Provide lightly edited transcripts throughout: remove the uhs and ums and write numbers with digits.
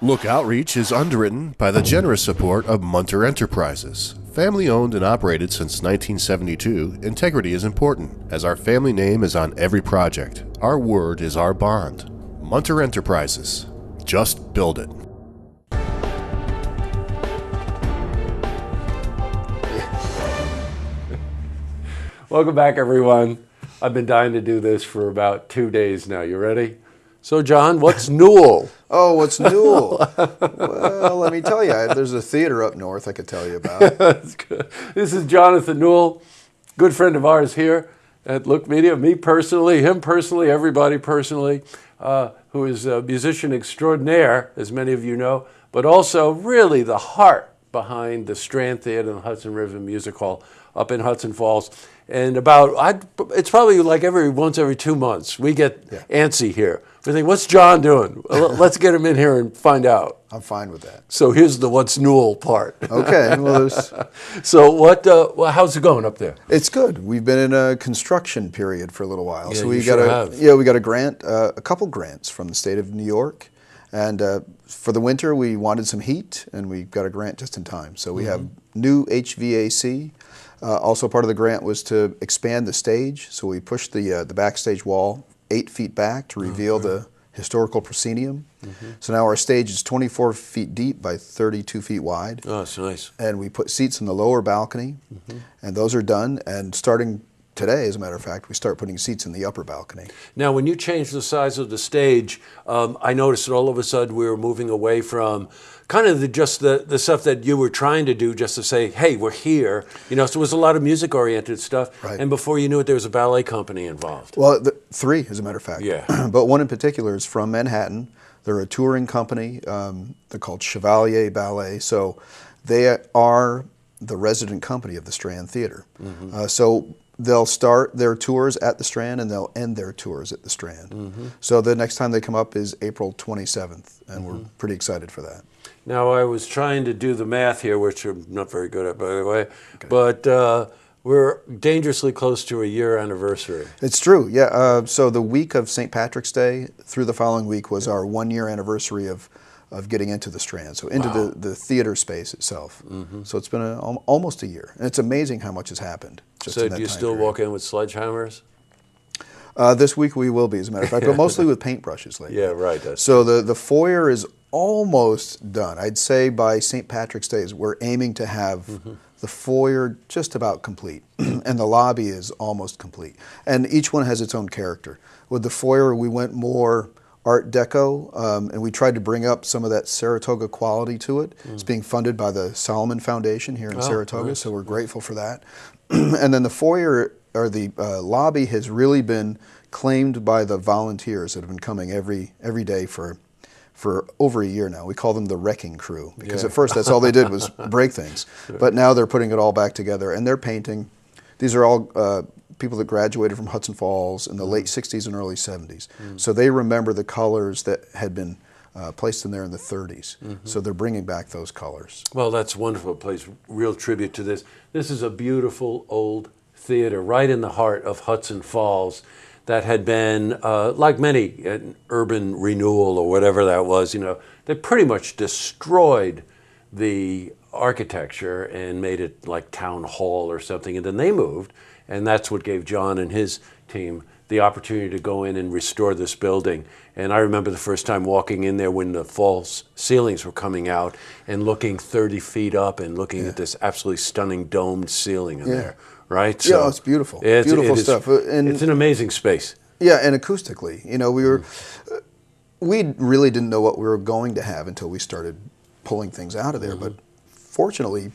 Look Outreach is underwritten by the generous support of Munter Enterprises. Family owned and operated since 1972, integrity is important, as our family name is on every project. Our word is our bond. Munter Enterprises. Just build it. Welcome back, everyone. I've been dying to do this for about 2 days now. You ready? So, John, what's Newell? Oh, what's Newell? Well, let me tell you, there's a theater up north I could tell you about. That's good. This is Jonathan Newell, good friend of ours here at Look Media. Me personally, him personally, everybody personally, who is a musician extraordinaire, as many of you know, but also really the heart behind the Strand Theater and the Hudson River Music Hall up in Hudson Falls. And it's probably like once every 2 months, we get antsy here. We think, what's John doing? Let's get him in here and find out. I'm fine with that. So here's the what's Newell part. Okay. Well, So how's it going up there? it's good. We've been in a construction period for a little while. Yeah, so we you got sure have. we got a grant, a couple grants from the state of New York. And for the winter, we wanted some heat, and we got a grant just in time. So we have new HVAC. Also, part of the grant was to expand the stage. So we pushed the backstage wall 8 feet back to reveal the historical proscenium. So now our stage is 24 feet deep by 32 feet wide. Oh, that's nice. And we put seats in the lower balcony, and those are done. And starting today, as a matter of fact, we start putting seats in the upper balcony. Now, when you changed the size of the stage, I noticed that all of a sudden we were moving away from kind of the stuff that you were trying to do just to say, hey, we're here. You know, so it was a lot of music-oriented stuff. Right. And before you knew it, there was a ballet company involved. Well, 3, as a matter of fact. Yeah. But one in particular is from Manhattan. They're a touring company. They're called Chevalier Ballet. So they are the resident company of the Strand Theater. So they'll start their tours at the Strand, and they'll end their tours at the Strand. So the next time they come up is April 27th, and we're pretty excited for that. Now, I was trying to do the math here, which I'm not very good at, by the way, but we're dangerously close to a year anniversary. It's true, yeah. So the week of St. Patrick's Day through the following week was our 1-year anniversary of getting into the Strand, so into the theater space itself. So it's been almost a year, and it's amazing how much has happened. Just So in that do you time still period. walk in with sledgehammers? This week we will be, as a matter of fact, but mostly with paintbrushes lately. Yeah, right. So the foyer is almost done. I'd say by St. Patrick's Day, we're aiming to have the foyer just about complete, and the lobby is almost complete. And each one has its own character. With the foyer, we went more Art Deco, and we tried to bring up some of that Saratoga quality to it. It's being funded by the Solomon Foundation here in Saratoga, nice. so we're grateful for that. And then the foyer, or the lobby, has really been claimed by the volunteers that have been coming every day for over a year now. We call them the wrecking crew, because at first that's all they did was break things. But now they're putting it all back together, and they're painting. These are all people that graduated from Hudson Falls in the late 60s and early 70s. So they remember the colors that had been placed in there in the 30s. So they're bringing back those colors. Well, that's wonderful. It pays real tribute to this. This is a beautiful old theater right in the heart of Hudson Falls that had been, like many, an urban renewal or whatever that was, you know, they pretty much destroyed the architecture and made it like town hall or something. And then they moved, and that's what gave John and his team the opportunity to go in and restore this building. And I remember the first time walking in there when the false ceilings were coming out and looking 30 feet up and looking at this absolutely stunning domed ceiling in there, right? So it's beautiful. Beautiful stuff. And it's an amazing space. Yeah, and acoustically, you know, we really didn't know what we were going to have until we started pulling things out of there. But fortunately,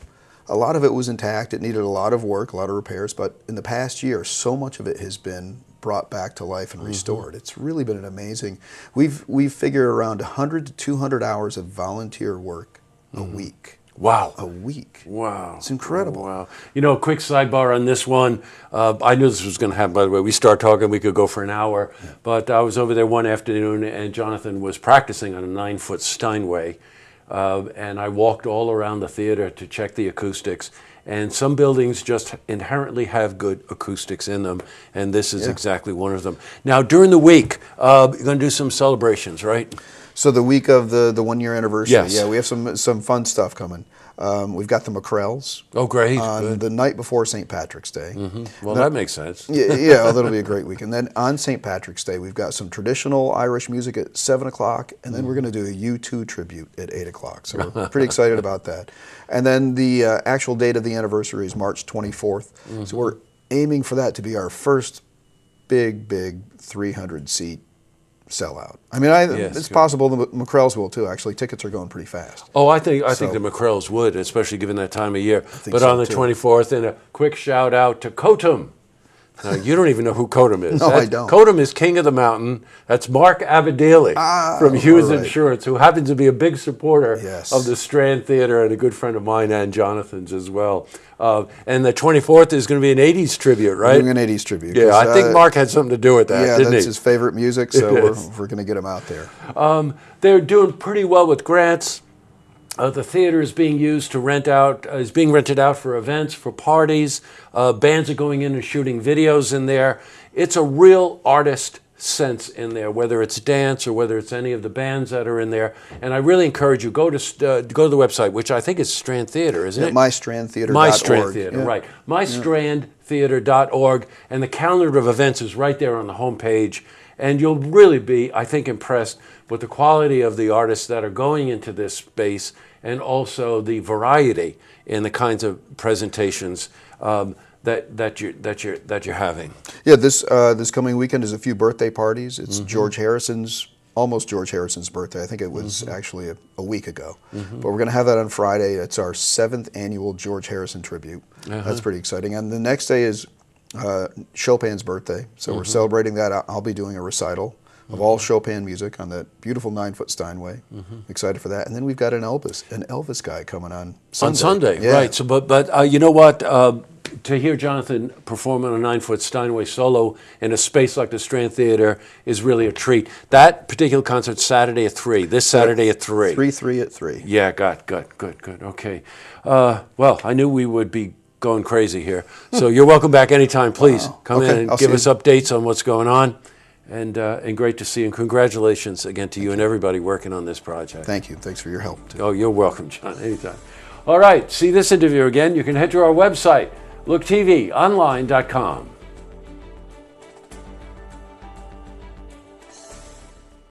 a lot of it was intact. It needed a lot of work, a lot of repairs. But in the past year, so much of it has been brought back to life and restored. It's really been an amazing. We've figured around 100 to 200 hours of volunteer work a week. Wow. A week. Wow. It's incredible. Wow. You know, quick sidebar on this one. I knew this was going to happen, by the way. We start talking, we could go for an hour. Yeah. But I was over there one afternoon, and Jonathan was practicing on a 9-foot Steinway. And I walked all around the theater to check the acoustics. And some buildings just inherently have good acoustics in them, and this is exactly one of them. Now, during the week, you're going to do some celebrations, right? So the week of the 1 year anniversary, Yes. yeah, we have some fun stuff coming. We've got the McCrells Oh, great. on Good. the night before St. Patrick's Day. Well, that makes sense. Yeah, well, that'll be a great week. And then on St. Patrick's Day, we've got some traditional Irish music at 7 o'clock, and then we're going to do a U2 tribute at 8 o'clock. So we're pretty excited about that. And then the actual date of the anniversary is March 24th. So we're aiming for that to be our first big 300-seat sellout. I mean, Yes, it's good. possible the McCrells will too. Actually, tickets are going pretty fast. Oh, I think So- the McCrells would, especially given that time of year. But so, on the too. 24th, and a quick shout out to Cotum. Now, you don't even know who Cotum is. No, I don't. Cotum is King of the Mountain. That's Mark Abadali from Hughes all right. Insurance, who happens to be a big supporter Yes. of the Strand Theater and a good friend of mine and Jonathan's as well. And the 24th is going to be an 80s tribute, right? Doing an 80s tribute. Yeah, 'cause, I think Mark had something to do with that, Yeah, didn't that's he? his favorite music, so It we're is. going to get him out there. They're doing pretty well with grants. The theater is being used to is being rented out for events, for parties. Bands are going in and shooting videos in there. It's a real artist sense in there, whether it's dance or whether it's any of the bands that are in there. And I really encourage you, go to the website, which I think is Strand Theater, isn't it? MyStrandTheater.org. My Strand Theater, Yeah. right. MyStrandTheater.org, and the calendar of events is right there on the homepage. And you'll really be, I think, impressed with the quality of the artists that are going into this space, and also the variety in the kinds of presentations that you're having. Yeah, this coming weekend is a few birthday parties. It's almost George Harrison's birthday. I think it was actually a week ago. But we're going to have that on Friday. It's our 7th annual George Harrison tribute. That's pretty exciting. And the next day is Chopin's birthday. So we're celebrating that. I'll be doing a recital of all Chopin music on that beautiful 9-foot Steinway. Excited for that. And then we've got an Elvis guy coming on Sunday. On Sunday, Yeah. right. So, but you know what? To hear Jonathan perform on a 9-foot Steinway solo in a space like the Strand Theater is really a treat. That particular concert's Saturday at 3. This Saturday at 3. 3 at 3. Yeah, good. Okay. Well, I knew we would be going crazy here. So you're welcome back anytime. Please come in Okay, and I'll give see us you. updates on what's going on. And great to see you. And congratulations again to you and everybody working on this project. Thank you. Thanks for your help, too. Oh, you're welcome, John. Anytime. All right. See this interview again. You can head to our website, looktvonline.com.